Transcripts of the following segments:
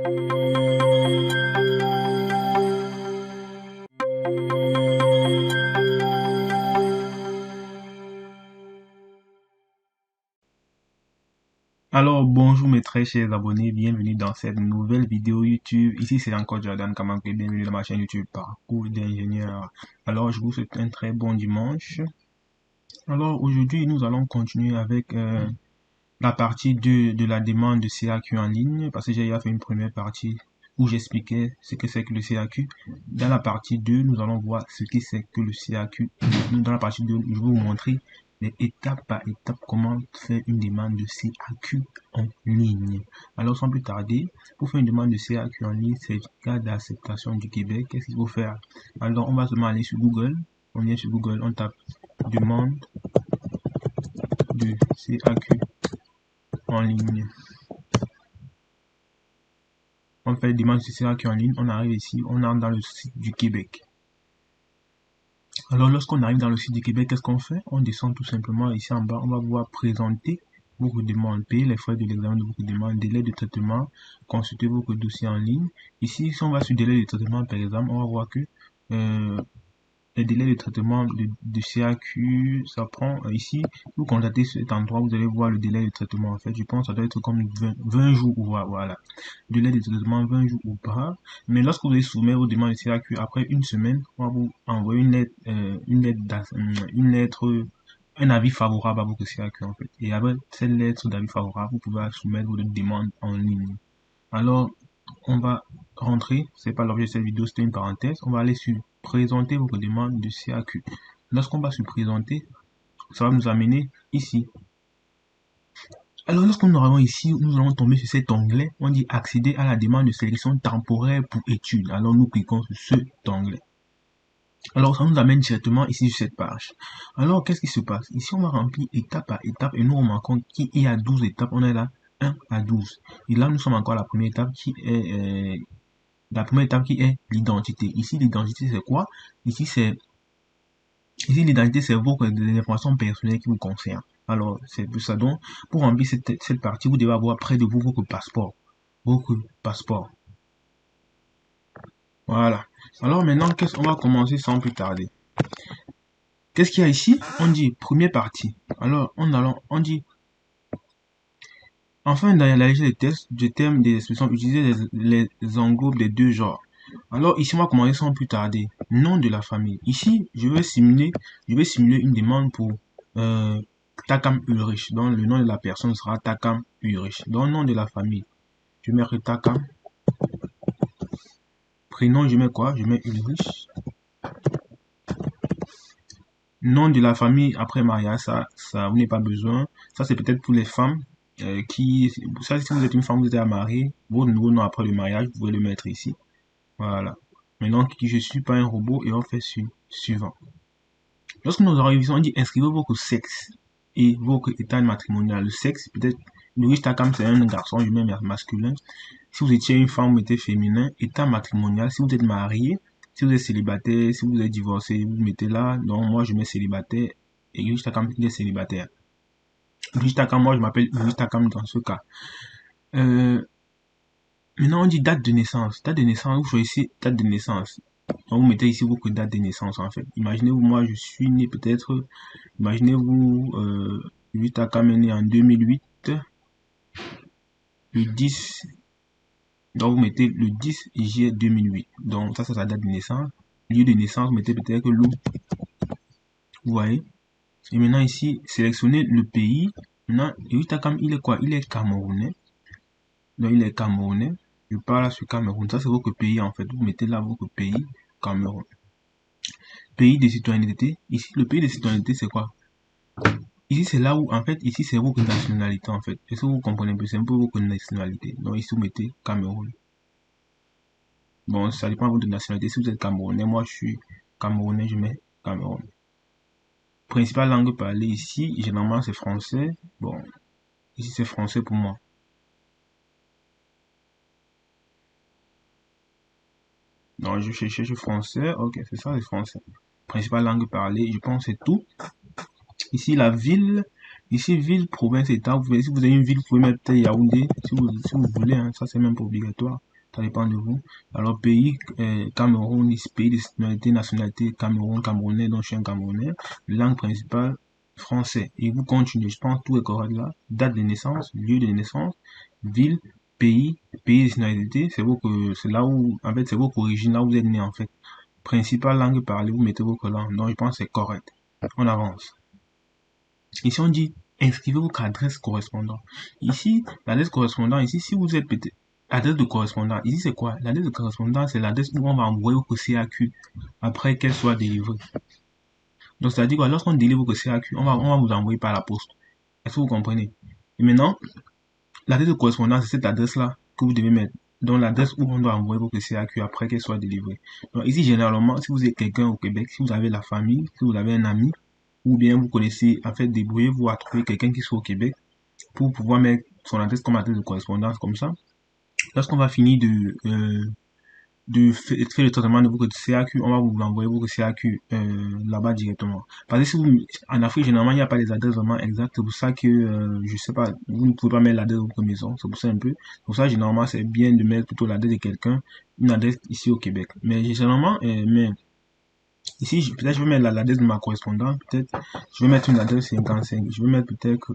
Alors bonjour mes très chers abonnés, bienvenue dans cette nouvelle vidéo YouTube. Ici c'est encore Jordan Kamankwe, bienvenue dans ma chaîne YouTube Parcours d'ingénieur. Alors je vous souhaite un très bon dimanche. Alors aujourd'hui nous allons continuer avec la partie 2 de la demande de CAQ en ligne, parce que j'ai déjà fait une première partie où j'expliquais ce que c'est que le CAQ. Dans la partie 2, nous allons voir ce que c'est que le CAQ. Dans la partie 2, je vais vous montrer les étape par étape comment faire une demande de CAQ en ligne. Alors sans plus tarder, pour faire une demande de CAQ en ligne, certificat d'acceptation du Québec, qu'est-ce qu'il faut faire? Alors on va seulement aller sur Google, on vient sur Google, on tape demande de CAQ en ligne. On fait demande de CAQ en ligne, on arrive ici, on entre dans le site du Québec. Alors lorsqu'on arrive dans le site du Québec, qu'est-ce qu'on fait? On descend tout simplement ici en bas, on va pouvoir présenter vos demandes, payer les frais de l'examen de vos demandes, délai de traitement, consulter vos dossiers en ligne. Ici, si on va sur délai de traitement par exemple, on va voir que les délais de traitement de CAQ, ça prend ici, vous contactez cet endroit, vous allez voir le délai de traitement. En fait, je pense que ça doit être comme 20 jours ou voilà. Délai de traitement 20 jours ou pas. Mais lorsque vous allez soumettre vos demandes de CAQ après une semaine, on va vous envoyer un avis favorable à votre CAQ en fait. Et avec cette lettre d'avis favorable, vous pouvez soumettre votre demande en ligne. Alors, on va rentrer, c'est pas l'objet de cette vidéo, c'était une parenthèse, on va aller sur présenter votre demande de CAQ. Lorsqu'on va sur présenter, ça va nous amener ici. Alors lorsque nous arrivons ici, nous allons tomber sur cet onglet, on dit accéder à la demande de sélection temporaire pour études. Alors nous cliquons sur cet onglet. Alors ça nous amène directement ici sur cette page. Alors qu'est-ce qui se passe? Ici on va remplir étape par étape et nous remarquons qu'il y a 12 étapes, on est là 1 à 12. Et là nous sommes encore à la première étape qui est l'identité. Ici, l'identité, c'est quoi? Ici, l'identité, c'est vos informations personnelles qui vous concernent. Alors, c'est pour ça. Donc, pour remplir cette partie, vous devez avoir près de vous votre passeport. Votre passeport. Voilà. Alors, maintenant, on va commencer sans plus tarder. Qu'est-ce qu'il y a ici? On dit première partie. Alors, on dit enfin, dans la liste des tests, des termes, des expressions utilisées, les englobes des deux genres. Alors ici, on va commencer sans plus tarder. Nom de la famille. Ici, je vais simuler une demande pour Takam Ulrich. Donc le nom de la personne sera Takam Ulrich. Donc nom de la famille, je mets Takam. Prénom, je mets quoi? Je mets Ulrich. Nom de la famille après mariage, ça vous n'avez pas besoin. Ça c'est peut-être pour les femmes ça, si vous êtes une femme, vous êtes mariée, votre nouveau nom après le mariage, vous pouvez le mettre ici. Voilà. Maintenant, je suis pas un robot et on fait suivant. Lorsque nous arrivons, on dit inscrivez votre sexe et votre état matrimonial. Le sexe, peut-être, Louis Takam, c'est un garçon, je mets masculin. Si vous étiez une femme, vous mettez féminin. État matrimonial, si vous êtes marié, si vous êtes célibataire, si vous êtes divorcé, vous mettez là. Donc, moi, je mets célibataire et Louis Takam, il est célibataire. Louis Takam, moi, je m'appelle Louis Takam dans ce cas. Maintenant, on dit date de naissance. Date de naissance, vous choisissez date de naissance. Donc, vous mettez ici votre date de naissance, en fait. Imaginez-vous, moi, je suis né peut-être, imaginez-vous, 8 Takam est né en 2008, le 10, donc vous mettez le 10 juillet 2008. Donc, ça, c'est sa date de naissance. Lieu de naissance, vous mettez peut-être Lou. Vous voyez? Et maintenant, ici, sélectionnez le pays. Maintenant, 8 Takam, il est quoi? Il est camerounais. Donc, il est camerounais. Je parle sur Cameroun. Ça, c'est votre pays, en fait. Vous mettez là votre pays, Cameroun. Pays de citoyenneté. Ici, le pays de citoyenneté, c'est quoi? Ici, c'est là où, en fait, ici, c'est votre nationalité, en fait. Est-ce que vous comprenez un peu? C'est un peu votre nationalité. Donc, ici, vous mettez Cameroun. Bon, ça dépend de votre nationalité. Si vous êtes camerounais, moi, je suis camerounais, je mets Cameroun. Principale langue parlée ici, généralement, c'est français. Bon, ici, c'est français pour moi. Donc, je cherche français. Ok, c'est ça, c'est français. Principale langue parlée, je pense que c'est tout. Ici, la ville. Ici, ville, province, état. Si vous avez une ville, vous pouvez mettre Yaoundé si vous voulez. Hein, ça, c'est même pas obligatoire. ça dépend de vous. Alors, pays, Cameroun, ici, pays de nationalité, Cameroun, Camerounais, donc je suis un Camerounais. Langue principale, français. Et vous continuez, je pense tout est correct là. Date de naissance, lieu de naissance, ville, pays, pays de nationalité, c'est là où, en fait, c'est votre origine, là où vous êtes né, en fait. Principale langue parlée, vous mettez votre langue. Donc, je pense que c'est correct. On avance. Ici, on dit inscrivez votre adresse correspondant. Ici, l'adresse correspondant, ici, si vous êtes peut-être adresse de correspondant, ici, c'est quoi? L'adresse de correspondant, c'est l'adresse où on va envoyer votre CAQ après qu'elle soit délivrée. Donc, c'est-à-dire que lorsqu'on délivre votre CAQ, on va vous envoyer par la poste. Est-ce que vous comprenez? Et maintenant, l'adresse de correspondance, c'est cette adresse-là que vous devez mettre. Donc, l'adresse où on doit envoyer votre CAQ après qu'elle soit délivrée. Donc, ici, généralement, si vous êtes quelqu'un au Québec, si vous avez la famille, si vous avez un ami, ou bien vous connaissez, en fait, débrouillez-vous à trouver quelqu'un qui soit au Québec pour pouvoir mettre son adresse comme adresse de correspondance, comme ça. Lorsqu'on va finir de faire le traitement de votre CAQ, on va vous envoyer votre CAQ là-bas directement. Parce que si vous, en Afrique, généralement, il n'y a pas les adresses vraiment exactes. C'est pour ça que, je sais pas, vous ne pouvez pas mettre l'adresse de votre maison. C'est pour ça un peu. Pour ça, généralement, c'est bien de mettre plutôt l'adresse de quelqu'un, une adresse ici au Québec. Mais généralement, mais ici, peut-être je vais mettre l'adresse de ma correspondante. Peut-être, je vais mettre une adresse 55. Je vais mettre peut-être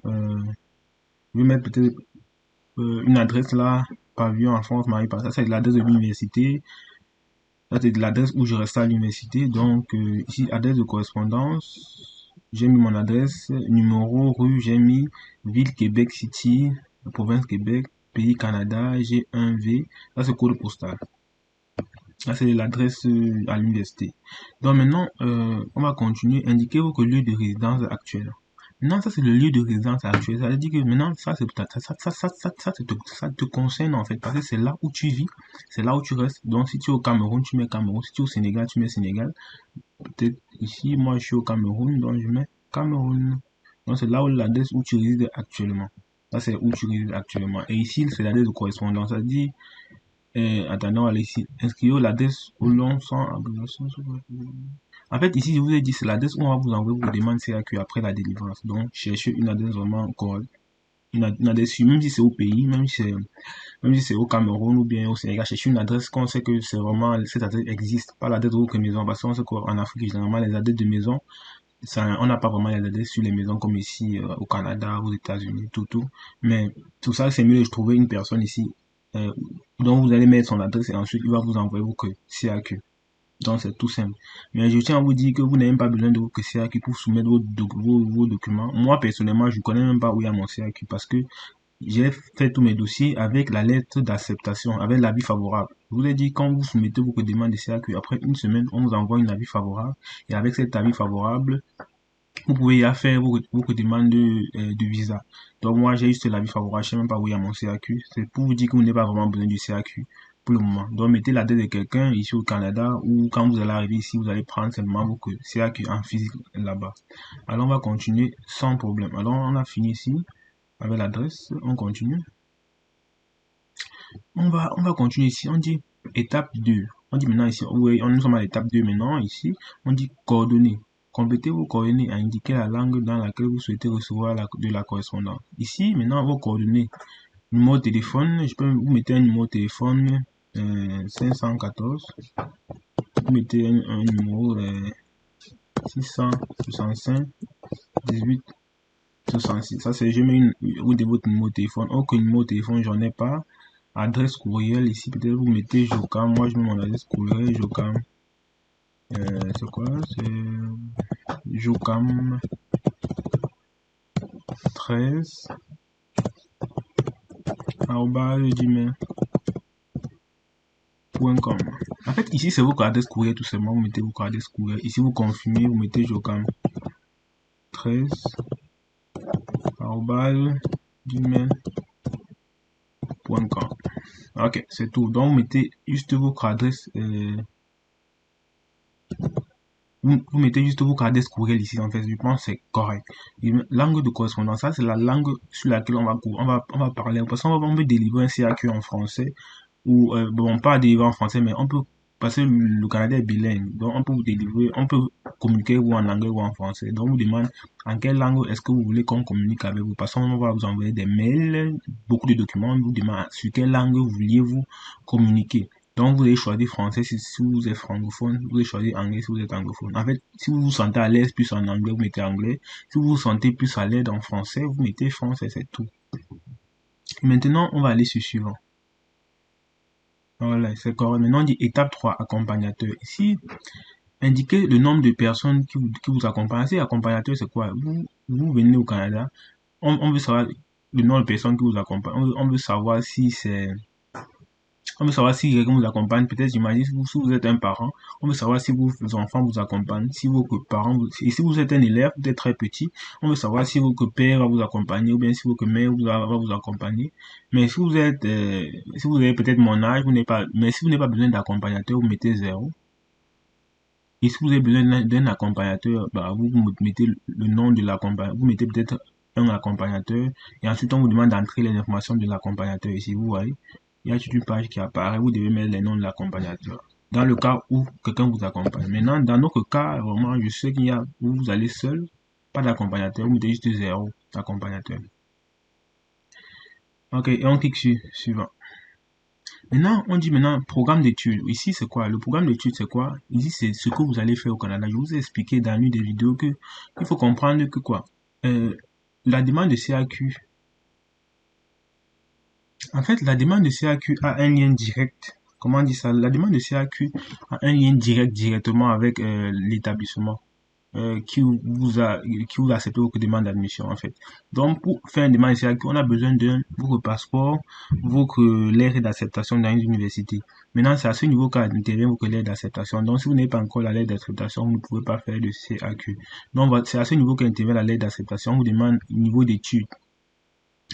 une adresse là, pavillon en France, Marie, ça c'est l'adresse de l'université. Ça c'est l'adresse où je reste à l'université. Donc ici, adresse de correspondance. J'ai mis mon adresse, numéro, rue, j'ai mis ville Québec City, province Québec, pays Canada, G1V. Ça c'est code postal. Ça c'est l'adresse à l'université. Donc maintenant, on va continuer. Indiquez votre lieu de résidence actuel. Non, ça c'est le lieu de résidence actuel. Ça veut dire que maintenant, ça te concerne en fait, parce que c'est là où tu vis, c'est là où tu restes. Donc si tu es au Cameroun, tu mets Cameroun. Si tu es au Sénégal, tu mets Sénégal. Peut-être ici, moi je suis au Cameroun, donc je mets Cameroun. Donc c'est là où l'adresse où tu résides actuellement. Ça c'est où tu résides actuellement. Et ici, c'est l'adresse de correspondance. Ça dit, attendons, allez ici, inscrivez l'adresse au long sans abréviation. En fait, ici, je vous ai dit, c'est l'adresse où on va vous envoyer vos demandes CAQ après la délivrance. Donc, cherchez une adresse vraiment correcte. Une adresse, même si c'est au pays, même si c'est au Cameroun ou bien au Sénégal, cherchez une adresse qu'on sait que c'est vraiment, cette adresse existe, pas l'adresse de votre maison. Parce qu'on sait qu'en Afrique, généralement, les adresses de maison, on n'a pas vraiment les adresses sur les maisons comme ici, au Canada, aux États-Unis, tout. Mais tout ça, c'est mieux de trouver une personne ici, dont vous allez mettre son adresse et ensuite, il va vous envoyer vos CAQ. Donc c'est tout simple. Mais je tiens à vous dire que vous n'avez même pas besoin de votre CAQ pour soumettre vos documents. Moi personnellement, je ne connais même pas où il y a mon CAQ parce que j'ai fait tous mes dossiers avec la lettre d'acceptation, avec l'avis favorable. Je vous ai dit, quand vous soumettez vos demandes de CAQ, après une semaine, on vous envoie un avis favorable. Et avec cet avis favorable, vous pouvez y faire vos demandes de visa. Donc moi, j'ai juste l'avis favorable, je ne sais même pas où il y a mon CAQ. C'est pour vous dire que vous n'avez pas vraiment besoin du CAQ pour le moment. Donc mettez la date de quelqu'un ici au Canada ou quand vous allez arriver ici, vous allez prendre seulement vos CAQ en physique là-bas. Alors on va continuer sans problème. Alors on a fini ici avec l'adresse, on continue. On va continuer ici, on dit étape 2. On dit maintenant ici, oui, nous sommes à l'étape 2 maintenant, ici, on dit coordonnées. Complétez vos coordonnées à indiquer la langue dans laquelle vous souhaitez recevoir de la correspondance. Ici, maintenant, vos coordonnées. Numéro de téléphone, je peux vous mettre un numéro de téléphone 514. Vous mettez un numéro 665 18 66. Ça, c'est je mets votre numéro de téléphone. Aucun numéro de téléphone, j'en ai pas. Adresse courriel, ici, peut-être vous mettez Jocam. Moi, je mets mon adresse courriel, Jocam. C'est quoi? C'est Jocam 13 gmail.com. En fait, ici, c'est votre adresse courriel, tout simplement. Vous mettez votre adresse courriel. Ici, vous confirmez, vous mettez Jocam 13 gmail.com. Ok, c'est tout. Donc, vous mettez juste votre adresse. Vous mettez juste votre adresse courriel ici. En fait, je pense que c'est correct. Et langue de correspondance, ça, c'est la langue sur laquelle on va parler. Parce qu'on veut délivrer un CAQ en français. Ou, bon, pas délivrer en français, mais on peut parce que le Canada est bilingue, donc on peut vous délivrer, on peut communiquer ou en anglais ou en français. Donc on vous demande en quelle langue est-ce que vous voulez qu'on communique avec vous, parce qu'on va vous envoyer des mails, beaucoup de documents, on vous demande sur quelle langue vouliez-vous communiquer. Donc vous allez choisir français si vous êtes francophone, vous allez choisir anglais si vous êtes anglophone. En fait, si vous vous sentez à l'aise plus en anglais, vous mettez anglais. Si vous vous sentez plus à l'aise en français, vous mettez français, c'est tout. Et maintenant, on va aller sur suivant. Voilà, c'est correct. Maintenant, on dit étape 3, accompagnateur. Ici, indiquez le nombre de personnes qui vous accompagnent. Ces accompagnateurs, c'est quoi? Vous venez au Canada, on veut savoir le nombre de personnes qui vous accompagnent. On veut savoir si c'est... On veut savoir si quelqu'un vous accompagne. Peut-être, j'imagine, si vous êtes un parent, on veut savoir si vos enfants vous accompagnent, si vos parents, et si vous êtes un élève, vous êtes très petit, on veut savoir si votre père va vous accompagner ou bien si votre mère va vous accompagner. Mais si vous êtes, si vous avez peut-être mon âge, vous n'avez pas, mais si vous n'avez pas besoin d'accompagnateur, vous mettez 0. Et si vous avez besoin d'un accompagnateur, bah, vous mettez le nom de l'accompagnateur, vous mettez peut-être un accompagnateur, et ensuite on vous demande d'entrer les informations de l'accompagnateur ici, vous voyez. Il y a toute une page qui apparaît, vous devez mettre les noms de l'accompagnateur. Dans le cas où quelqu'un vous accompagne. Maintenant, dans notre cas, vraiment, je sais qu'il y a où vous allez seul, pas d'accompagnateur, vous mettez juste 0 d'accompagnateur. Ok, et on clique sur suivant. Maintenant, on dit maintenant programme d'études. Ici, c'est quoi? Le programme d'études, c'est quoi? Ici, c'est ce que vous allez faire au Canada. Je vous ai expliqué dans une des vidéos que il faut comprendre que quoi? La demande de CAQ. En fait, la demande de CAQ a un lien direct. Comment on dit ça? La demande de CAQ a un lien direct directement avec l'établissement. Qui vous accepte votre demande d'admission en fait. Donc pour faire une demande ici, on a besoin de votre passeport, votre lettre d'acceptation dans une université. Maintenant c'est à ce niveau qu'intervient votre lettre d'acceptation. Donc si vous n'avez pas encore la lettre d'acceptation, vous ne pouvez pas faire de CAQ. Donc c'est à ce niveau qu'intervient la lettre d'acceptation. On vous demande niveau d'études.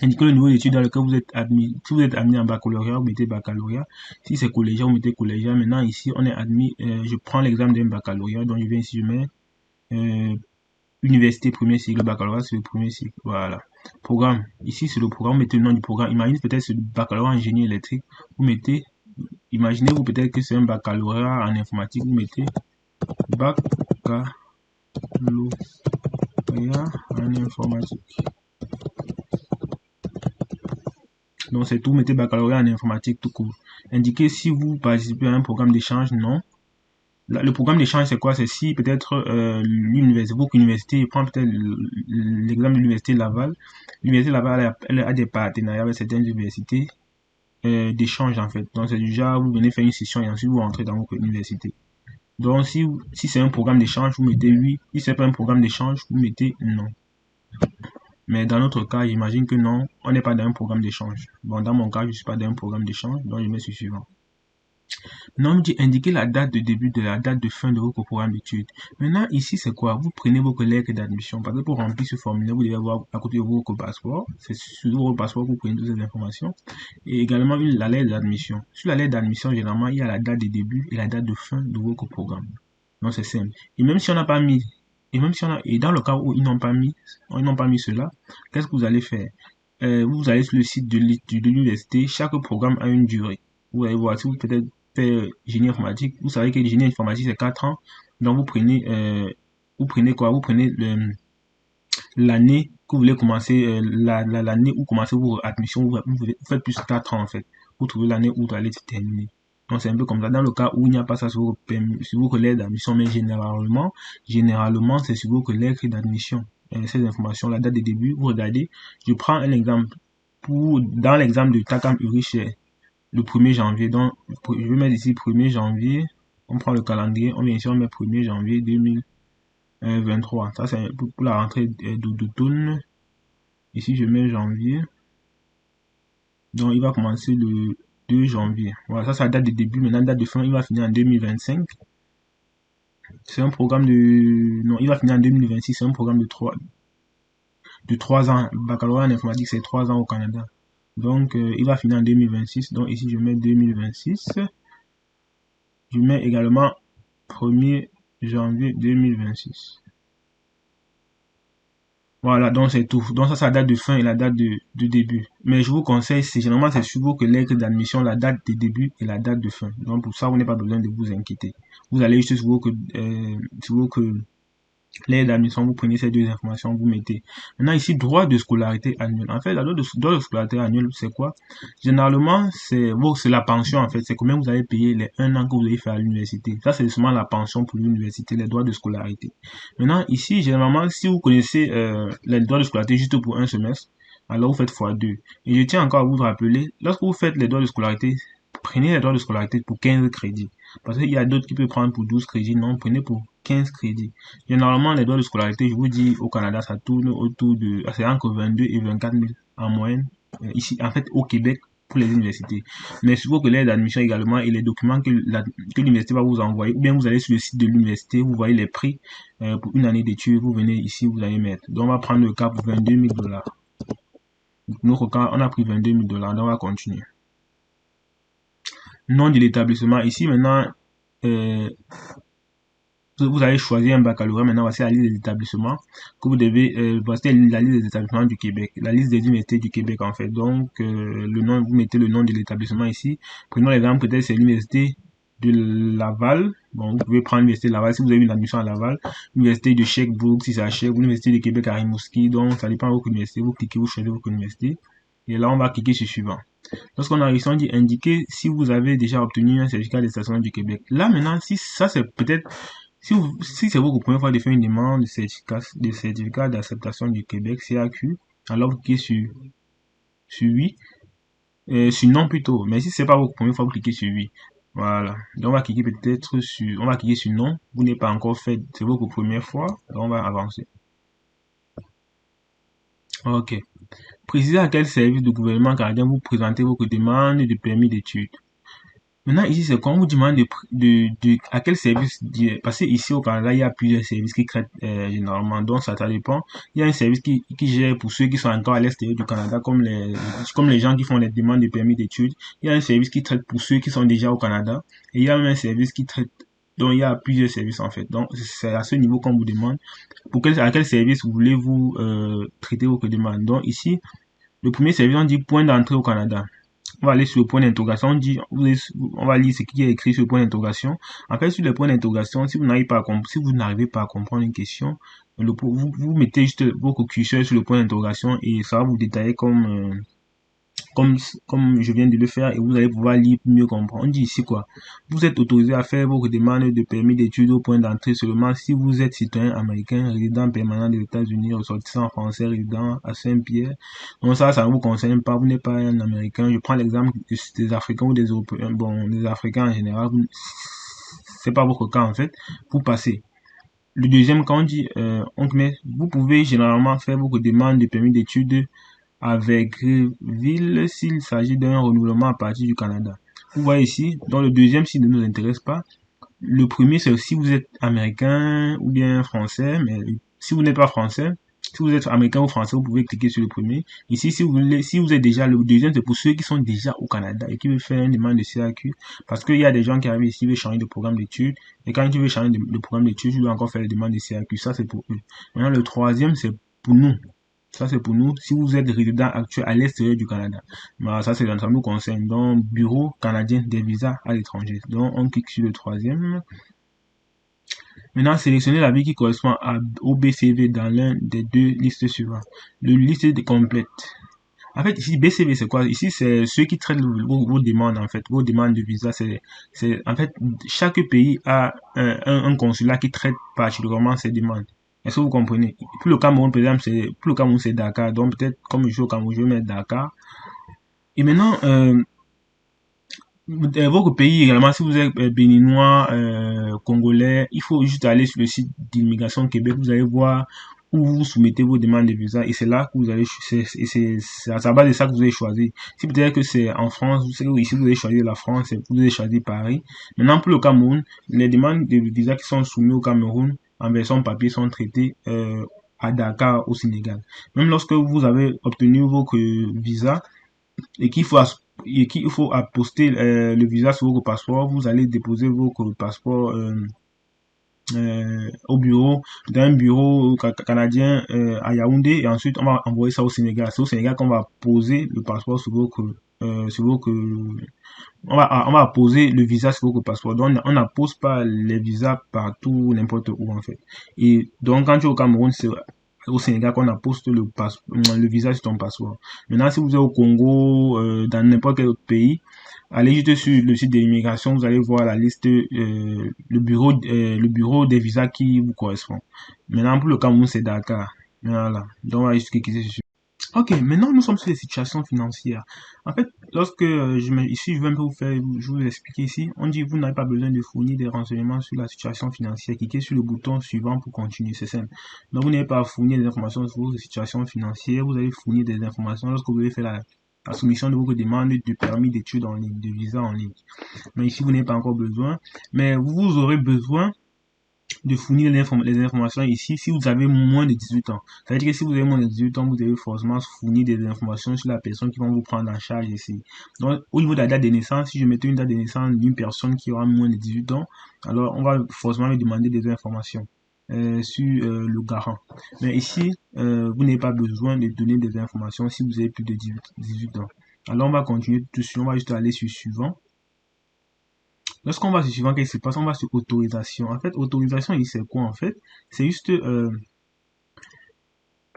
Indiquez le niveau d'études dans lequel vous êtes admis. Si vous êtes admis en baccalauréat, vous mettez baccalauréat. Si c'est collégien, vous mettez collégien. Maintenant ici on est admis, je prends l'exemple d'un baccalauréat, donc je viens ici, je mets université premier cycle, baccalauréat c'est le premier cycle, voilà. Programme, ici c'est le programme, vous mettez le nom du programme. Imaginez peut-être c'est le baccalauréat en génie électrique, vous mettez, imaginez-vous peut-être que c'est un baccalauréat en informatique, vous mettez baccalauréat en informatique. Donc c'est tout, vous mettez baccalauréat en informatique tout court. Indiquez si vous participez à un programme d'échange, non. Le programme d'échange, c'est quoi? C'est si peut-être l'université, votre université, je prends peut-être l'exemple de l'université Laval. L'université Laval elle a des partenariats avec certaines universités d'échange en fait. Donc c'est du genre, vous venez faire une session et ensuite vous rentrez dans votre université. Donc si c'est un programme d'échange, vous mettez oui. Si c'est pas un programme d'échange, vous mettez non. Mais dans notre cas, j'imagine que non, on n'est pas dans un programme d'échange. Bon, dans mon cas, je ne suis pas dans un programme d'échange, donc je mets ce suivant. Maintenant, on dit indiquer la date de début de la date de fin de votre programme d'études. Maintenant, ici, c'est quoi? Vous prenez vos lettres d'admission. Parce que pour remplir ce formulaire, vous devez avoir à côté de votre passeport. C'est sur votre passeport que vous prenez toutes ces informations. Et également la lettre d'admission. Sur la lettre d'admission, généralement, il y a la date de début et la date de fin de votre programme. Donc, c'est simple. Et même si on n'a pas mis, et dans le cas où ils n'ont pas mis cela, qu'est-ce que vous allez faire? Vous allez sur le site de l'université. Chaque programme a une durée. Vous allez voir si vous peut-être génie informatique, vous savez que le génie informatique c'est 4 ans, donc vous prenez quoi? Vous prenez l'année que vous voulez commencer, l'année où commencez vos admissions, vous faites plus 4 ans en fait, vous trouvez l'année où vous allez terminer. Donc c'est un peu comme ça. Dans le cas où il n'y a pas ça sur vos lettres d'admission, mais généralement c'est sur vos lettres d'admission. Ces informations, la date de début, vous regardez. Je prends un exemple. Dans l'exemple de Takam Uriche, le 1er janvier. Donc, je vais mettre ici 1er janvier. On prend le calendrier. On vient ici, on met 1er janvier 2023. Ça, c'est pour la rentrée d'automne. Ici, je mets janvier. Donc, il va commencer le 2 janvier. Voilà, ça, c'est la date de début. Maintenant, date de fin, il va finir en 2025. C'est un programme de... Non, il va finir en 2026. C'est un programme de 3 ans. Le baccalauréat en informatique, c'est 3 ans au Canada. Donc, il va finir en 2026. Donc, ici, je mets 2026. Je mets également 1er janvier 2026. Voilà, donc c'est tout. Donc ça, c'est la date de fin et la date de début. Mais je vous conseille, c'est généralement c'est sur vos lettres d'admission, la date de début et la date de fin. Donc pour ça, vous n'avez pas besoin de vous inquiéter. Vous allez juste sur vos l'aide d'admission, vous prenez ces deux informations, vous mettez. Maintenant, ici, droit de scolarité annuel. En fait, la droit de scolarité annuel, c'est quoi? Généralement, c'est la pension, en fait. C'est combien vous avez payé les 1 an que vous avez fait à l'université. Ça, c'est seulement la pension pour l'université, les droits de scolarité. Maintenant, ici, généralement, si vous connaissez les droits de scolarité juste pour un semestre, alors vous faites x2. Et je tiens encore à vous rappeler, lorsque vous faites les droits de scolarité, prenez les droits de scolarité pour 15 crédits. Parce qu'il y a d'autres qui peuvent prendre pour 12 crédits. Non, prenez pour 15 crédits. Généralement, les droits de scolarité, je vous dis, au Canada, ça tourne autour de, c'est entre 22 et 24 000 en moyenne. Ici, en fait, au Québec, pour les universités. Mais il faut que l'aide d'admission également et les documents que l'université va vous envoyer, ou bien vous allez sur le site de l'université, vous voyez les prix pour une année d'études, vous venez ici, vous allez mettre. Donc, on va prendre le cas pour 22 000 $. Pour notre cas, on a pris 22 000 $, donc on va continuer. Nom de l'établissement. Ici, maintenant, euh, vous allez choisir un baccalauréat. Maintenant, voici la liste des établissements que vous devez. Voici la liste des établissements du Québec, la liste des universités du Québec en fait. Donc, le nom, vous mettez le nom de l'établissement ici. Prenons l'exemple, peut-être c'est l'université de Laval. Bon, vous pouvez prendre l'université de Laval si vous avez une admission à Laval. L'université de Sherbrooke si c'est à Sherbrooke. L'université de Québec à Rimouski. Donc, ça dépend de votre université. Vous cliquez, vous choisissez votre université. Et là, on va cliquer sur suivant. Lorsqu'on a réussi, on dit indiquer si vous avez déjà obtenu un certificat de stationnement du Québec. Là, maintenant, si ça c'est peut-être si c'est votre première fois de faire une demande de certificat d'acceptation du Québec, CAQ, alors vous cliquez sur oui, sur non plutôt. Mais si c'est pas votre première fois, vous cliquez sur oui. Voilà. Donc on va cliquer peut-être sur, on va cliquer sur non. Vous n'avez pas encore fait, c'est votre première fois. Donc on va avancer. Ok. Précisez à quel service de gouvernement canadien vous présentez votre demande de permis d'études. Maintenant, ici, c'est quand on vous demande à quel service, parce que ici au Canada, il y a plusieurs services qui traitent généralement, donc ça dépend. Il y a un service qui gère pour ceux qui sont encore à l'extérieur du Canada, comme les gens qui font les demandes de permis d'études. Il y a un service qui traite pour ceux qui sont déjà au Canada, et il y a même un service qui traite, donc il y a plusieurs services en fait. Donc c'est à ce niveau qu'on vous demande à quel service voulez-vous traiter votre demande. Donc ici, le premier service, on dit point d'entrée au Canada. On va aller sur le point d'interrogation. On va lire ce qui est écrit sur le point d'interrogation. En fait, sur le point d'interrogation, si vous n'arrivez pas à comprendre une question, vous mettez juste votre curseur sur le point d'interrogation et ça va vous détailler comme, comme je viens de le faire et vous allez pouvoir lire pour mieux comprendre. On dit ici quoi? Vous êtes autorisé à faire vos demandes de permis d'études au point d'entrée seulement si vous êtes citoyen américain, résident permanent des États-Unis, ressortissant français, résident à Saint-Pierre. Donc ça ne vous concerne pas, vous n'êtes pas un américain. Je prends l'exemple des Africains ou des Européens, bon, des Africains en général. C'est pas votre cas en fait. Vous passez. Le deuxième, quand on dit, vous pouvez généralement faire vos demandes de permis d'études avec ville s'il s'agit d'un renouvellement à partir du Canada. Vous voyez ici, dans le deuxième, s'il ne nous intéresse pas, le premier, c'est si vous êtes américain ou bien français, mais si vous n'êtes pas français, si vous êtes américain ou français, vous pouvez cliquer sur le premier. Ici, si vous êtes déjà, le deuxième, c'est pour ceux qui sont déjà au Canada et qui veulent faire une demande de CAQ. Parce qu'il y a des gens qui arrivent ici, qui veulent changer de programme d'études. Et quand tu veux changer de programme d'études, tu dois encore faire la demande de CAQ. Ça, c'est pour eux. Maintenant, le troisième, c'est pour nous. Ça, c'est pour nous. Si vous êtes résident actuel à l'extérieur du Canada, bah, ça nous concerne. Donc, Bureau canadien des visas à l'étranger. Donc, on clique sur le troisième. Maintenant, sélectionnez la ville qui correspond au BCV dans l'un des deux listes suivantes. Le liste complète. En fait, ici, BCV, c'est quoi? Ici, c'est ceux qui traitent vos demandes, en fait. Vos demandes de visa, en fait, chaque pays a un consulat qui traite particulièrement ces demandes. Est-ce que vous comprenez? Pour le Cameroun, par exemple, pour le Cameroun, c'est Dakar. Donc, peut-être, comme je suis au Cameroun, je vais mettre Dakar. Et maintenant, votre pays également, si vous êtes béninois, congolais, il faut juste aller sur le site d'immigration Québec, vous allez voir où vous soumettez vos demandes de visa et c'est là que vous allez, c'est à sa base de ça que vous allez choisir. Si peut-être que c'est en France, vous savez, ici vous allez choisir la France, vous allez choisir Paris. Maintenant pour le Cameroun, les demandes de visa qui sont soumises au Cameroun en version papier sont traitées à Dakar au Sénégal. Même lorsque vous avez obtenu votre visa, et qu'il faut apposter le visa sur votre passeport, vous allez déposer votre passeport au bureau, d'un bureau canadien à Yaoundé, et ensuite on va envoyer ça au Sénégal. C'est au Sénégal qu'on va poser le passeport sur votre, on va poser le visa sur votre passeport. Donc on n'appose pas les visas partout, n'importe où en fait. Et donc quand tu es au Cameroun, c'est au Sénégal qu'on appose le visa sur ton passeport. Maintenant, si vous êtes au Congo, dans n'importe quel autre pays, allez juste sur le site de l'immigration, vous allez voir la liste, le bureau des visas qui vous correspond. Maintenant, pour le Cameroun, c'est Dakar. Voilà. Donc, on va juste cliquer sur. Ok, maintenant nous sommes sur les situations financières. En fait, lorsque ici, je vais un peu je vous expliquer ici. On dit vous n'avez pas besoin de fournir des renseignements sur la situation financière. Cliquez sur le bouton suivant pour continuer. C'est simple. Donc, vous n'avez pas à fournir des informations sur vos situations financières. Vous allez fournir des informations lorsque vous allez faire la soumission de vos demandes de permis d'études en ligne, de visa en ligne. Mais ici, vous n'avez pas encore besoin. Mais vous aurez besoin de fournir les informations ici si vous avez moins de 18 ans. Ça veut dire que si vous avez moins de 18 ans, vous devez forcément fournir des informations sur la personne qui va vous prendre en charge ici. Donc, au niveau de la date de naissance, si je mettais une date de naissance d'une personne qui aura moins de 18 ans, alors on va forcément lui demander des informations sur le garant. Mais ici, vous n'avez pas besoin de donner des informations si vous avez plus de 18 ans. Alors, on va continuer tout de suite. On va juste aller sur suivant. Lorsqu'on va sur suivant, qu'est-ce qui se passe? On va sur autorisation. En fait, autorisation, il c'est quoi en fait? C'est juste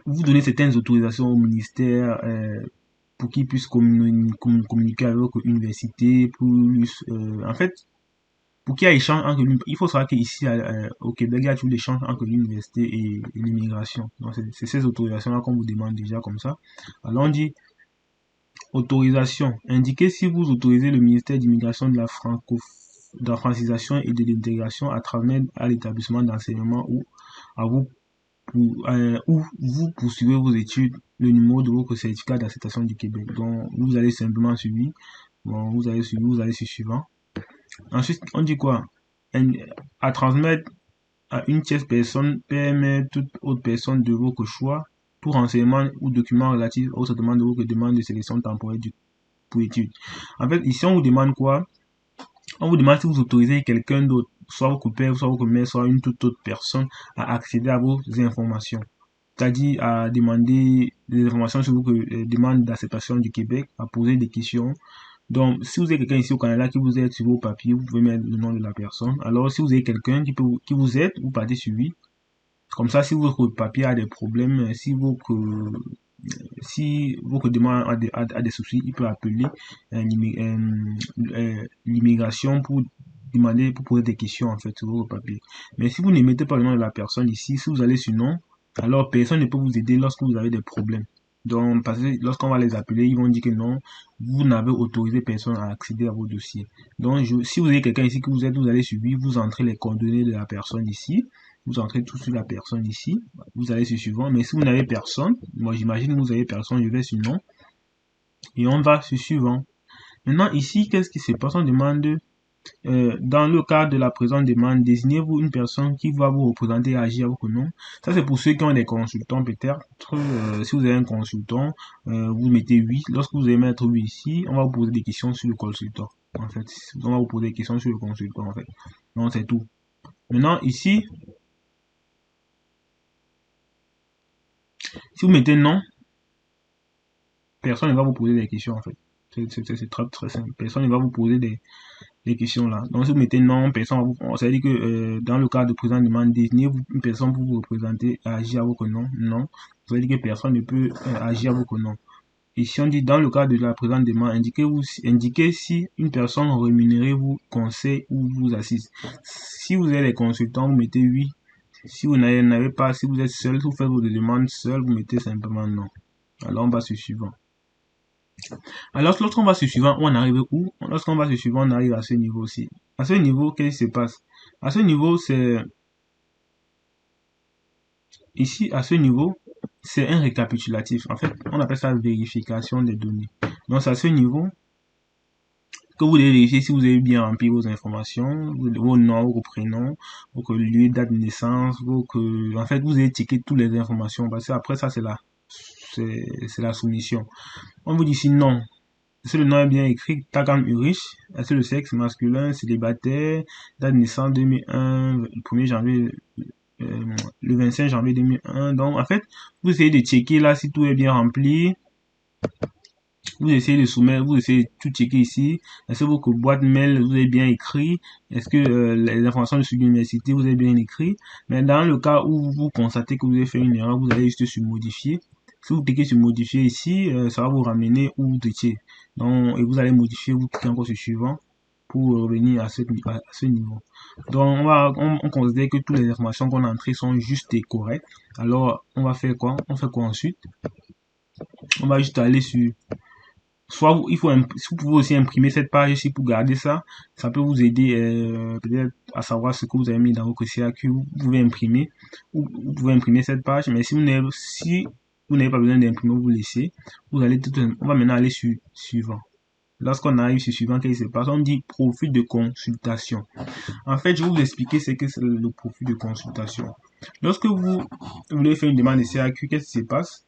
vous donner certaines autorisations au ministère pour qu'ils puissent communiquer avec l'université, en fait, pour qu'il y ait échange entre il faut savoir qu'ici au Québec, il y a toujours l'échange entre l'université et l'immigration. Donc c'est ces autorisations-là qu'on vous demande déjà comme ça. Alors on dit autorisation. Indiquez si vous autorisez le ministère d'immigration de la francisation et de l'intégration à travers à l'établissement d'enseignement ou à vous où vous poursuivez vos études, le numéro de votre certificat d'acceptation du Québec. Donc vous allez simplement suivre. Bon, vous allez suivre, vous allez sur suivant. Ensuite, on dit quoi? À transmettre à une tierce personne, permet toute autre personne de votre choix pour renseignement ou document relatif au traitement de votre demande de sélection temporaire pour études. En fait, ici, on vous demande quoi? On vous demande si vous autorisez quelqu'un d'autre, soit votre père, soit votre mère, soit une toute autre personne, à accéder à vos informations. C'est-à-dire à demander des informations sur vos demandes d'acceptation du Québec, à poser des questions. Donc, si vous avez quelqu'un ici au Canada qui vous aide sur vos papiers, vous pouvez mettre le nom de la personne. Alors, si vous avez quelqu'un qui vous aide, vous partez sur lui. Comme ça, si votre papier a des problèmes, si votre demande a des soucis, il peut appeler l'immigration pour demander, pour poser des questions en fait sur vos papiers. Mais si vous ne mettez pas le nom de la personne ici, si vous allez sur nom, alors personne ne peut vous aider lorsque vous avez des problèmes. Donc, parce que lorsqu'on va les appeler, ils vont dire que non, vous n'avez autorisé personne à accéder à vos dossiers. Donc, si vous avez quelqu'un ici que vous êtes, vous allez suivre, vous entrez les coordonnées de la personne ici, vous entrez tout sur la personne ici, vous allez sur suivant. Mais si vous n'avez personne, moi j'imagine que vous avez personne, je vais sur non, et on va sur suivant. Maintenant, ici, qu'est-ce qui se passe? On demande dans le cadre de la présente demande, désignez-vous une personne qui va vous représenter et agir à votre nom. Ça, c'est pour ceux qui ont des consultants, peut-être. Si vous avez un consultant, vous mettez oui. Lorsque vous allez mettre oui ici, on va vous poser des questions sur le consultant. En fait, on va vous poser des questions sur le consultant, en fait. Donc, c'est tout. Maintenant, ici, si vous mettez non, personne ne va vous poser des questions, en fait. C'est très, très simple. Personne ne va vous poser des questions là. Donc si vous mettez non, personne, ça veut dire que dans le cas de présent demande, désignez une personne pour vous représenter à agir à votre nom. Non. Ça veut dire que personne ne peut agir à votre nom. Et si on dit dans le cas de la présente demande, indiquez si une personne rémunérée vous conseille ou vous assiste. Si vous êtes les consultants, vous mettez oui. Si vous n'avez pas, si vous êtes seul, si vous faites vos demandes seul, vous mettez simplement non. Alors on va sur suivant. Alors, lorsqu'on va sur suivant, on arrive où? Lorsqu'on va sur suivant, on arrive à ce niveau-ci. À ce niveau, qu'est-ce qui se passe? À ce niveau, c'est... Ici, à ce niveau, c'est un récapitulatif. En fait, on appelle ça vérification des données. Donc, c'est à ce niveau que vous devez vérifier si vous avez bien rempli vos informations, vos noms, vos prénoms, vos lieux, date de naissance, en fait, vous avez checké toutes les informations. Parce que après ça, c'est la soumission. On vous dit si non. si le nom est bien écrit, Takam Urich, est-ce le sexe masculin, célibataire, date de naissance 2001, le 1er janvier, le 25 janvier 2001. Donc, en fait, vous essayez de checker là si tout est bien rempli. Vous essayez de soumettre, vous essayez de tout checker ici. Est-ce que votre boîte mail, vous avez bien écrit? Est-ce que les informations de l'université, vous avez bien écrit? Mais dans le cas où vous constatez que vous avez fait une erreur, vous allez juste sur modifier. Si vous cliquez sur modifier ici, ça va vous ramener où vous étiez. Donc, et vous allez modifier, vous cliquez encore sur suivant pour revenir à ce niveau. Donc, on considère que toutes les informations qu'on a entrées sont justes et correctes. Alors, on va faire quoi? On fait quoi ensuite? On va juste aller sur soit il faut si vous pouvez aussi imprimer cette page ici pour garder ça, ça peut vous aider peut-être à savoir ce que vous avez mis dans votre CAQ. Vous pouvez imprimer ou vous pouvez imprimer cette page, mais si vous n'avez pas besoin d'imprimer, vous laissez. Vous allez on va maintenant aller sur suivant. Lorsqu'on arrive sur suivant, qu'est-ce qui se passe? On dit profil de consultation. En fait, je vais vous expliquer ce que c'est le profil de consultation. Lorsque vous voulez faire une demande de CAQ, qu'est-ce qui se passe?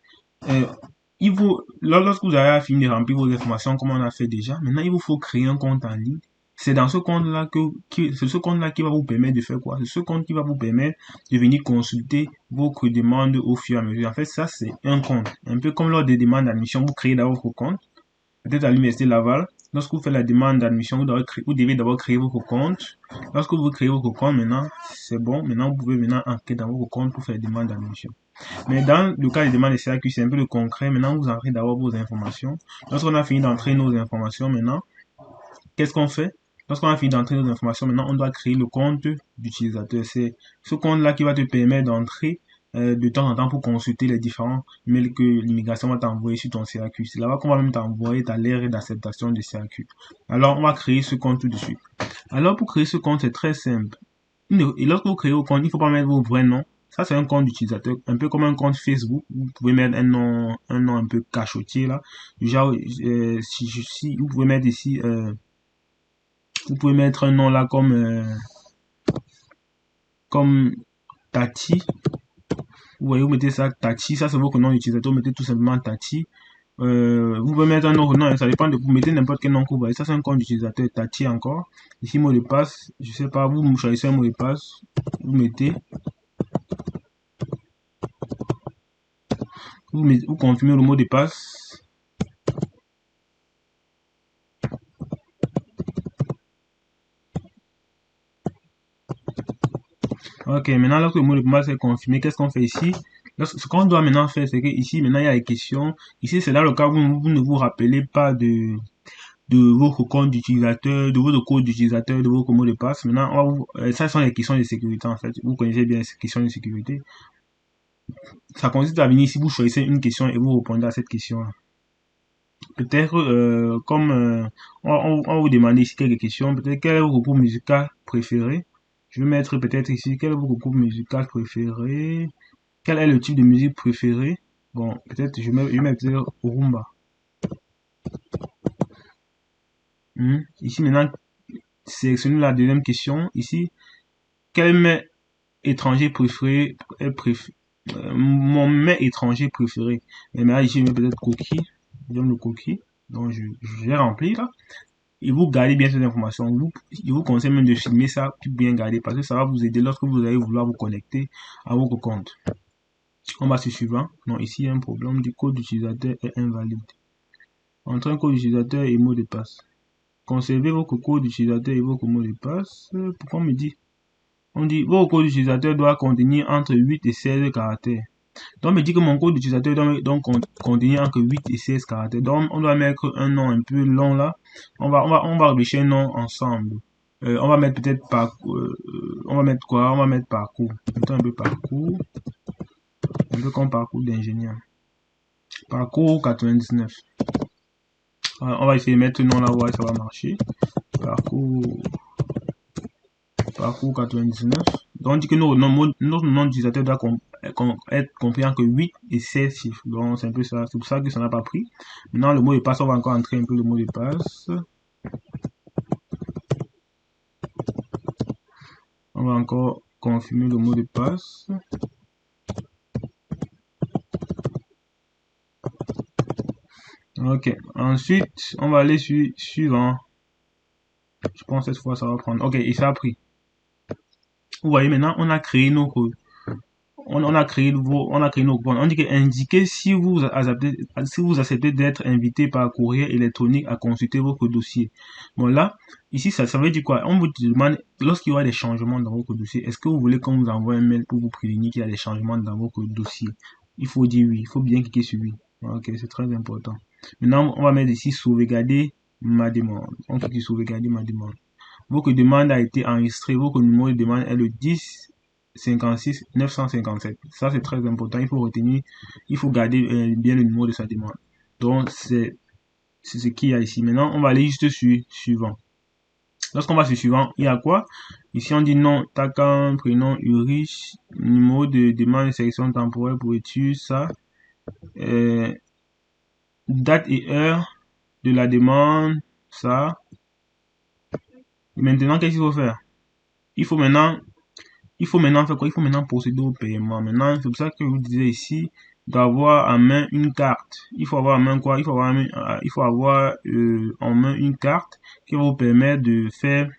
Lorsque vous avez fini de remplir vos informations comme on a fait déjà, maintenant il vous faut créer un compte en ligne. C'est dans ce compte-là c'est ce compte-là qui va vous permettre de faire quoi? C'est ce compte qui va vous permettre de venir consulter vos demandes au fur et à mesure. En fait, ça, c'est un compte. Un peu comme lors des demandes d'admission, vous créez d'abord votre compte. Peut-être à l'université Laval, lorsque vous faites la demande d'admission, vous devez d'abord créer votre compte. Lorsque vous créez votre compte, maintenant, c'est bon. Maintenant, vous pouvez maintenant entrer dans votre compte pour faire la demande d'admission. Mais dans le cas des demandes de CAQ, c'est un peu le concret. Maintenant, vous entrez d'abord vos informations. Lorsqu'on a fini d'entrer nos informations, maintenant, qu'est-ce qu'on fait? Lorsqu'on a fini d'entrer nos informations, maintenant, on doit créer le compte d'utilisateur. C'est ce compte-là qui va te permettre d'entrer de temps en temps pour consulter les différents mails que l'immigration va t'envoyer sur ton CAQ. C'est là-bas qu'on va même t'envoyer ta lettre d'acceptation de CAQ. Alors, on va créer ce compte tout de suite. Alors, pour créer ce compte, c'est très simple. Et lorsque vous créez vos comptes, il ne faut pas mettre vos vrais noms. Ça, c'est un compte d'utilisateur, un peu comme un compte Facebook. Vous pouvez mettre un nom un peu cachotier là. Genre, si vous pouvez mettre ici, vous pouvez mettre un nom là comme Tati. Vous voyez, vous mettez ça Tati. Ça, c'est votre nom d'utilisateur. Vous mettez tout simplement Tati. Vous pouvez mettre un autre nom, ça dépend de vous. Mettez n'importe quel nom que vous voyez. Ça, c'est un compte d'utilisateur Tati encore. Ici, mot de passe. Je sais pas, vous choisissez un mot de passe. Vous mettez. Vous confirmez le mot de passe. Ok, maintenant lorsque le mot de passe est confirmé, qu'est-ce qu'on fait ici? Ce qu'on doit maintenant faire, c'est que ici, maintenant, il y a les questions. Ici, c'est là le cas où vous ne vous rappelez pas de votre compte d'utilisateur, de votre code d'utilisateur, de votre mot de passe. Maintenant, ça sont les questions de sécurité, en fait. Vous connaissez bien ces questions de sécurité. Ça consiste à venir ici, vous choisissez une question et vous répondez à cette question-là. Peut-être, on va vous demander ici quelques questions. Peut-être, quel est votre groupe musical préféré? Je vais mettre peut-être ici, quel est votre groupe musical préféré? Quel est le type de musique préféré? Bon, peut-être, je mets peut-être Rumba. Ici, maintenant, sélectionnez la deuxième question. Ici, quel mets étranger préféré mon mets étranger préféré? Et maintenant, ici, je mets peut-être coquille. J'aime le coquille. Donc, j'ai rempli là. Et vous gardez bien ces informations. Je vous conseille même de filmer ça, puis bien garder, parce que ça va vous aider lorsque vous allez vouloir vous connecter à votre compte. On va sur suivant. Non, ici, il y a un problème. Du code d'utilisateur est invalide. Entre un code d'utilisateur et mot de passe. Conservez votre code d'utilisateur et votre mot de passe. Pourquoi on me dit? On dit, votre code d'utilisateur doit contenir entre 8 et 16 caractères. Donc, on me dit que mon code d'utilisateur doit contenir entre 8 et 16 caractères. Donc, on doit mettre un nom un peu long là. On va réfléchir un nom ensemble. On va mettre peut-être parcours. On va mettre quoi? On va mettre parcours. Mettons un peu parcours. Un peu comme parcours d'ingénieur. Parcours 99. On va essayer de mettre ce nom là, voir si ça va marcher. Parcours 99. Donc, on dit que notre nom d'utilisateur doit être compris entre 8 et 16 chiffres. Donc, c'est un peu ça. C'est pour ça que ça n'a pas pris. Maintenant, le mot de passe, on va encore entrer un peu le mot de passe. On va encore confirmer le mot de passe. Ok, ensuite, on va aller sur suivant. Je pense que cette fois, ça va prendre. Ok, et ça a pris. Vous voyez, maintenant, on a créé on a créé on a créé nos coupons. On dit que indiquez si vous acceptez d'être invité par courrier électronique à consulter votre dossier. Bon là, ici ça veut dire quoi? On vous demande lorsqu'il y aura des changements dans votre dossier, est-ce que vous voulez qu'on vous envoie un mail pour vous prévenir qu'il y a des changements dans votre dossier? Il faut dire oui, il faut bien cliquer sur oui. Ok, c'est très important. Maintenant, on va mettre ici sauvegarder ma demande. On clique sur sauvegarder ma demande. Votre demande a été enregistrée, votre numéro de demande est le 10 56 957. Ça, c'est très important. Il faut retenir, il faut garder bien le numéro de sa demande. Donc, c'est ce qu'il y a ici. Maintenant, on va aller juste sur suivant. Lorsqu'on va sur suivant, il y a quoi? Ici, on dit nom, Takam, prénom, Ulrich, numéro de demande, sélection temporaire pour études, ça. Euh, date et heure de la demande, ça. Maintenant, qu'est-ce qu'il faut faire? Il faut maintenant faire quoi? Il faut maintenant procéder au paiement. Maintenant, c'est pour ça que je vous disais ici d'avoir en main une carte. Il faut avoir en main quoi? Il faut avoir en main une carte qui va vous permettre de faire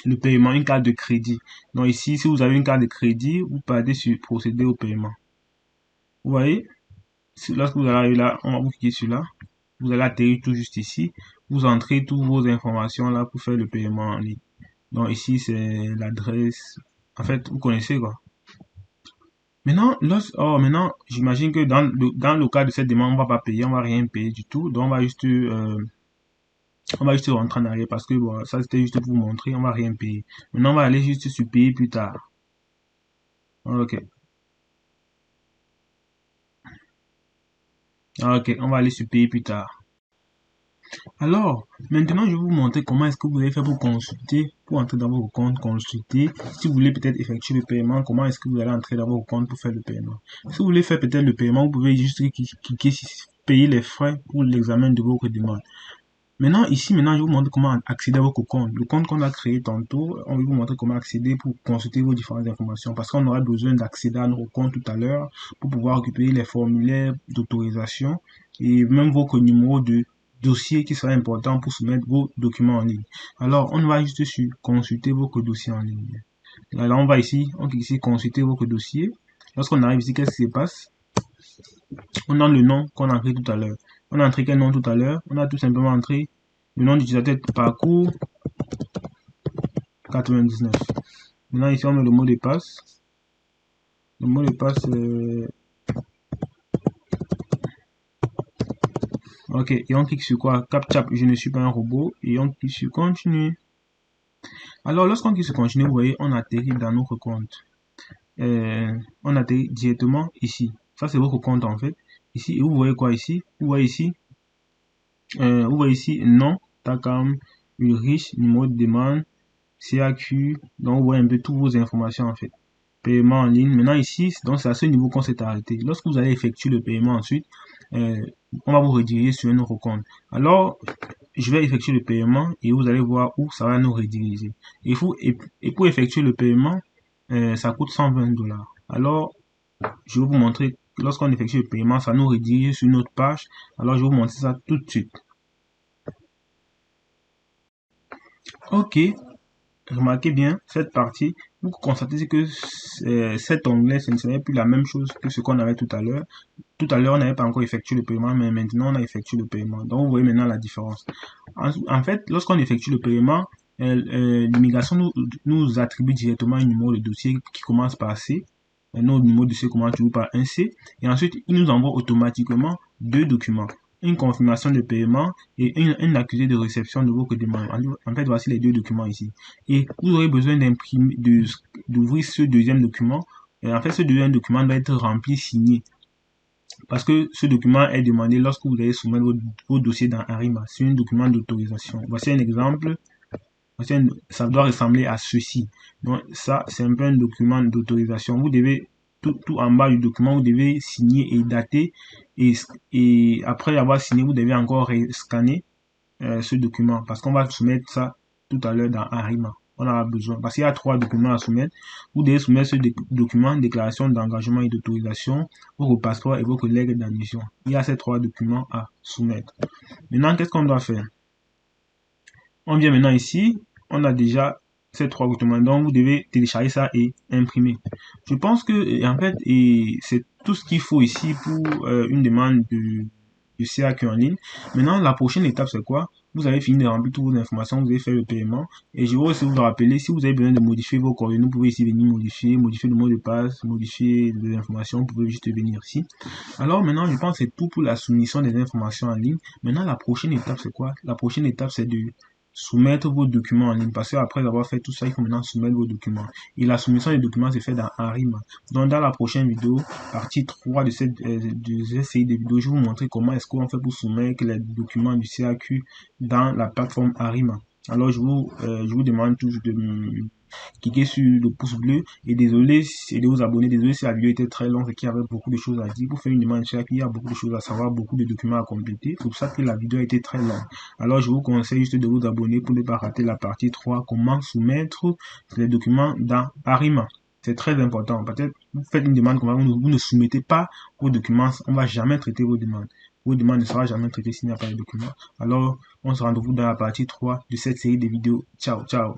le paiement, une carte de crédit. Donc ici, si vous avez une carte de crédit, vous partez sur procéder au paiement. Vous voyez? Lorsque vous arrivez là, on va vous cliquer sur là. Vous allez atterrir tout juste ici. Vous entrez toutes vos informations là pour faire le paiement en ligne. Donc ici, c'est l'adresse. En fait, vous connaissez quoi. Maintenant, maintenant, j'imagine que dans le cas de cette demande, on va pas payer, on va rien payer du tout. Donc, on va juste rentrer en arrière parce que bon, ça c'était juste pour vous montrer, on va rien payer. Maintenant, on va aller juste sur payer plus tard. Ok. Ok, on va aller sur payer plus tard. Alors, maintenant, je vais vous montrer comment est-ce que vous allez faire pour consulter, pour entrer dans votre compte, consulter. Si vous voulez peut-être effectuer le paiement, comment est-ce que vous allez entrer dans votre compte pour faire le paiement. Si vous voulez faire peut-être le paiement, vous pouvez juste cliquer sur payer les frais pour l'examen de votre demande. Maintenant, ici, je vous montre comment accéder à votre compte. Le compte qu'on a créé tantôt, on va vous montrer comment accéder pour consulter vos différentes informations. Parce qu'on aura besoin d'accéder à notre compte tout à l'heure pour pouvoir récupérer les formulaires d'autorisation et même votre numéro de dossier qui sera important pour soumettre vos documents en ligne. Alors, on va juste sur consulter votre dossier en ligne. Alors, on va ici, on clique ici consulter votre dossier. Lorsqu'on arrive ici, qu'est-ce qui se passe? On a le nom qu'on a entré tout à l'heure. On a entré quel nom tout à l'heure? On a tout simplement entré le nom d'utilisateur parcours 99. Maintenant ici on met le mot de passe. Le mot de passe ok, et on clique sur quoi? Captcha, je ne suis pas un robot, et on clique sur continuer. Alors lorsqu'on clique sur continuer, vous voyez, on atterrit dans notre compte. On atterrit directement ici. Ça c'est votre compte en fait. Ici, et vous voyez quoi ici? Vous voyez ici nom, Takam, Ulrich, numéro de demande, CAQ, donc vous voyez un peu toutes vos informations en fait. Paiement en ligne. Maintenant ici, donc c'est à ce niveau qu'on s'est arrêté. Lorsque vous allez effectuer le paiement ensuite, on va vous rediriger sur un autre compte. Alors, je vais effectuer le paiement et vous allez voir où ça va nous rediriger. Et pour effectuer le paiement, ça coûte 120 $. Alors, je vais vous montrer, lorsqu'on effectue le paiement, ça nous redirige sur notre page. Alors, je vais vous montrer ça tout de suite. Ok, remarquez bien cette partie, vous constatez que cet onglet, ce n'est plus la même chose que ce qu'on avait tout à l'heure. Tout à l'heure, on n'avait pas encore effectué le paiement, mais maintenant, on a effectué le paiement. Donc, vous voyez maintenant la différence. En fait, lorsqu'on effectue le paiement, l'immigration nous attribue directement un numéro de dossier qui commence par C. Notre numéro de dossier commence toujours par un C. Et ensuite, il nous envoie automatiquement deux documents. Une confirmation de paiement et un accusé de réception de votre demande. En fait, voici les deux documents ici. Et vous aurez besoin d'ouvrir ce deuxième document. Et en fait, ce deuxième document doit être rempli, signé. Parce que ce document est demandé lorsque vous allez soumettre vos dossiers dans Arima. C'est un document d'autorisation. Voici un exemple. Ça doit ressembler à ceci. Donc ça, c'est un peu un document d'autorisation. Vous devez, tout en bas du document, vous devez signer et dater. Et après avoir signé, vous devez encore scanner ce document. Parce qu'on va soumettre ça tout à l'heure dans Arima. on aura besoin. Parce qu'il y a 3 documents à soumettre. Vous devez soumettre ce document, déclaration d'engagement et d'autorisation, votre passeport et votre lettre d'admission. Il y a ces 3 documents à soumettre. Maintenant, qu'est-ce qu'on doit faire? On vient maintenant ici, on a déjà ces 3 documents, donc vous devez télécharger ça et imprimer. Je pense que en fait, c'est tout ce qu'il faut ici pour une demande de CAQ en ligne. Maintenant, la prochaine étape, c'est quoi? Vous avez fini de remplir toutes vos informations, vous avez fait le paiement. Et je vais aussi vous rappeler, si vous avez besoin de modifier vos coordonnées, vous pouvez ici venir modifier le mot de passe, modifier les informations, vous pouvez juste venir ici. Alors maintenant, je pense que c'est tout pour la soumission des informations en ligne. Maintenant, la prochaine étape, c'est quoi? La prochaine étape, c'est de soumettre vos documents en ligne. Parce qu'après avoir fait tout ça, il faut maintenant soumettre vos documents. Et la soumission des documents se fait dans Arima. Donc, dans la prochaine vidéo, partie 3 de cette série de vidéos, je vais vous montrer comment est-ce qu'on fait pour soumettre les documents du CAQ dans la plateforme Arima. Alors, je vous demande toujours de cliquez sur le pouce bleu et désolé et de vous abonner. Désolé si la vidéo était très longue et qu'il y avait beaucoup de choses à dire. Pour faire une demande chaque, il y a beaucoup de choses à savoir, beaucoup de documents à compléter. C'est pour ça que la vidéo a été très longue. Alors je vous conseille juste de vous abonner pour ne pas rater la partie 3, comment soumettre les documents dans Arima. C'est très important. Peut-être vous faites une demande comme vous ne soumettez pas vos documents, on ne va jamais traiter vos demandes. Vos demandes ne seront jamais traitées s'il n'y a pas de documents. Alors, on se retrouve dans la partie 3 de cette série de vidéos. Ciao, ciao.